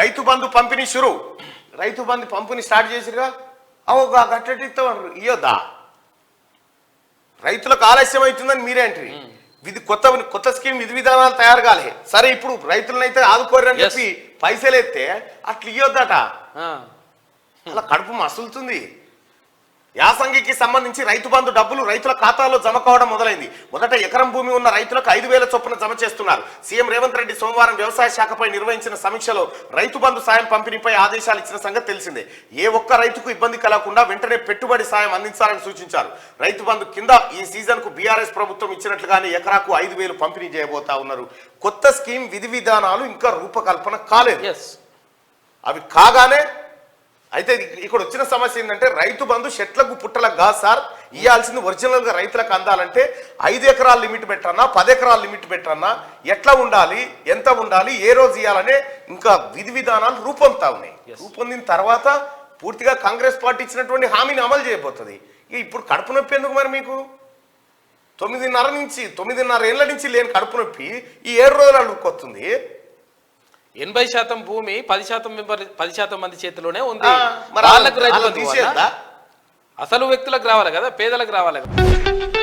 రైతు బంధు పంపిణీ షురు. రైతు బంధు పంపిణీ స్టార్ట్ చేసిరుగా, అవగా గట్టటితో ఇయ్యొద్దా? రైతులకు ఆలస్యం అవుతుందని మీరేంటి? కొత్త స్కీమ్ విధి విధానాలు తయారు కాలే. సరే ఇప్పుడు రైతులనైతే ఆదుకోరని చెప్పి పైసలు ఎత్తే అట్లా ఇయ్యొద్దట. అలా కడుపు మసులుతుంది. యాసంగికి సంబంధించి రైతు బంధు డబ్బులు రైతుల ఖాతాలో జమ కావడం మొదలైంది. మొదట ఎకరం భూమి ఉన్న రైతులకు 5,000 చొప్పున జమ చేస్తున్నారు. సీఎం రేవంత్ రెడ్డి సోమవారం వ్యవసాయ శాఖపై నిర్వహించిన సమీక్షలో రైతు బంధు సాయం పంపిణీపై ఆదేశాలు ఇచ్చిన సంగతి తెలిసిందే. ఏ ఒక్క రైతుకు ఇబ్బంది కలగకుండా వెంటనే పెట్టుబడి సాయం అందించాలని సూచించారు. రైతు బంధు కింద ఈ సీజన్ కు బీఆర్ఎస్ ప్రభుత్వం ఇచ్చినట్లుగానే ఎకరాకు 5,000 పంపిణీ చేయబోతా ఉన్నారు. కొత్త స్కీమ్ విధి విధానాలు ఇంకా రూపకల్పన కాలేదు. అవి కాగానే అయితే ఇక్కడ వచ్చిన సమస్య ఏంటంటే రైతు బంధు చెట్లకు పుట్టలకు కాదు సార్ ఇవ్వాల్సింది. ఒరిజినల్ గా రైతులకు అందాలంటే 5 ఎకరాల లిమిట్ పెట్టన్నా 10 ఎకరాల లిమిట్ పెట్టన్నా ఎట్లా ఉండాలి, ఎంత ఉండాలి, ఏ రోజు ఇవ్వాలనే ఇంకా విధి విధానాలు రూపొందుతా ఉన్నాయి. రూపొందిన తర్వాత పూర్తిగా కాంగ్రెస్ పార్టీ ఇచ్చినటువంటి హామీని అమలు చేయబోతుంది. ఇప్పుడు కడుపు నొప్పి ఎందుకు మరి మీకు? 9.5 ఏళ్ల నుంచి లేని కడుపు నొప్పి ఈ 7 రోజులు అడుక్కొస్తుంది. 80% భూమి 10% మంది చేతిలోనే ఉంది. వాళ్ళకు రైతు బంధు అసలు వ్యక్తులకు రావాలి కదా, పేదలకు రావాలి కదా.